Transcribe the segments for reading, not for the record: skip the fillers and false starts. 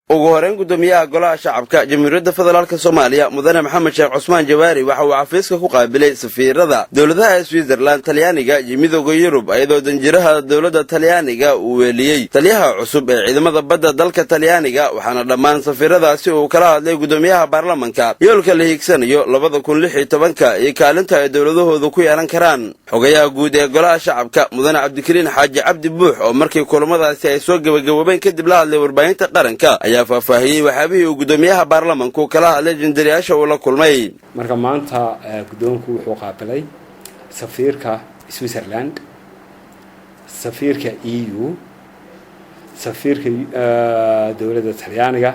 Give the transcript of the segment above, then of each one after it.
ugu horeen gudoomiyaha golaha shacabka Jamhuuriyadda Federaalka Soomaaliya Mudane Maxamed Sheekh Cusmaan Jawaari waxa uu xafiiska ku qaabilay safiirada dawladaha Switzerland, Talyaaniga, iyo Midowga Yurub ayadoo danjiraha dawladda Talyaaniga uu weeliyay taliyaha cusub ee ciidamada badda dalka Talyaaniga waxaana dhammaan safiiradaasi uu kala hadlay gudoomiyaha baarlamaanka yoolka la hiigsanayo 2016 iyo kaalinta ay dawladahoodu ku yeelan karaan. Xogayaha guud ee golaha shacabka Mudane Cabdikariin Xaaji Cabdi Buux oo markii kulamadaasi ay soo gabagaboobeen kadib la hadlay warbaahinta qaranka ayaa faahfaahiyay waxaabihii uu gudoomiyaha baarlamaanku kala hadlay jandaryaasha uu la kulmay. marka maanta gudoonku wuxuu qaabilay safiirka Switzerland, safiirka EU, safiirka dawladda Talyaaniga,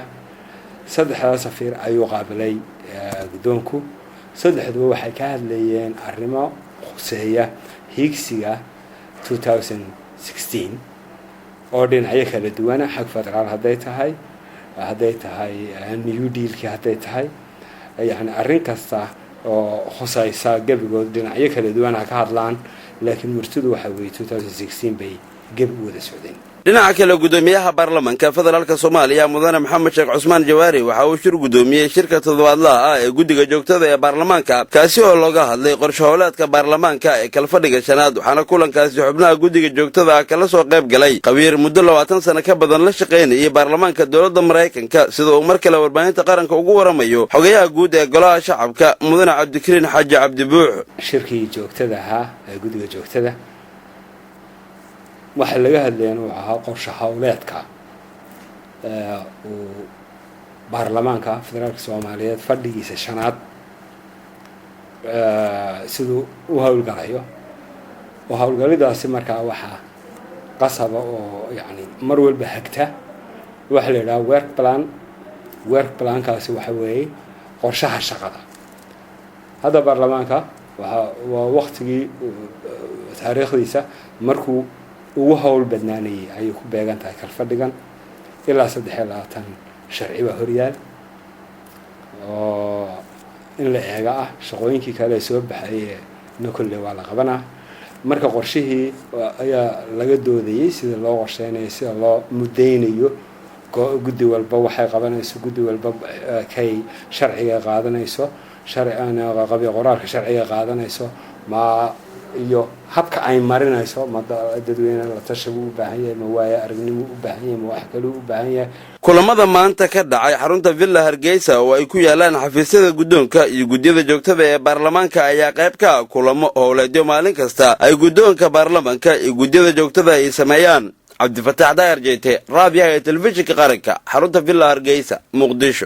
saddexda safiir ayuu qaabilay gudoonku. saddexduba waxay ka hadlayeen arrimo khuseeya higsiga 2016 oo dhinacyo kala duwan xag federaal hadday tahay new dealki hadday tahay yani arrin kasta oo khusaysa gabigood dhinacyo kala duwan ka hadlaan laakiin murtidu waxa weeye 2016 bay gabi wada socdeen. dhinaca kale gudoomiyaha baarlamaanka federaalka Soomaaliya Mudane Maxamed Sheekh Cusmaan Jawaari waxa uu shir gudoomiyay shirka toddobaadlaha ee guddiga joogtada ee baarlamaanka kaasi oo looga hadlay qorshe howleedka baarlamaanka ee kala fadhiga shanaad waxaana kulankaasi xubnaha guddiga joogtada kala soo qayb galay qabiir muddo 20 sano ka badan la shaqeynayay baarlamaanka dawladda Mareykanka sida uu mar kale warbaahinta qaranka ugu waramayo xogayaha guud ee golaha shacabka Mudane Cabdikariin Xaaji Cabdi Buux. shirkii joogtada ee guddiga joogtada waxa laga hadlayay inuu ahaa qorshe howleedka uu baarlamaanka federaalka Soomaaliyeed fadhigiisa shanaad sidoo uu howlgalayo oo howlgalidaasi markaa waxa qasaba oo yani mar walba hagta waxa la yiraahdaa work plan kaasi waxa weeye qorshaha shaqada. hada baarlamaanka waa waqtigii taariikhdiisa markuu ugu hawl badnaanayay ayuu ku beegan tahay kal fadhigan ilaa 23 sharci baa horyaal oo in la eega shaqooyinkii kale soo baxay nakulle waa la qabanaa. marka qorshihii ayaa laga doodayay sida loo qorsheynayo sida loo mudeynayo guddi walba waxay qabanayso guddi walba kay sharciga qaadanayso sharciga qabi qoraalka sharciga qaadanayso ma iyo habka ay marinayso dadweynaha la tashigu u baahan yahay ma waaya aragnimo u baahan yahay ma wax kale u baahan yahay. kulamada maanta ka dhacay xarunta Villa Hargeysa oo ay ku yaalaan xafiisyada gudoonka iyo guddiyada joogtada ee baarlamaanka ayaa qayb ka kulamo howleedyo maalin kasta ay gudoonka baarlamaanka iyo guddiyada joogtada ay sameeyaan. Cabdi Fataax Daayar Jeete, Raadiyaha Telefishinka Qaranka, xarunta Villa Hargeysa, Muqdisho.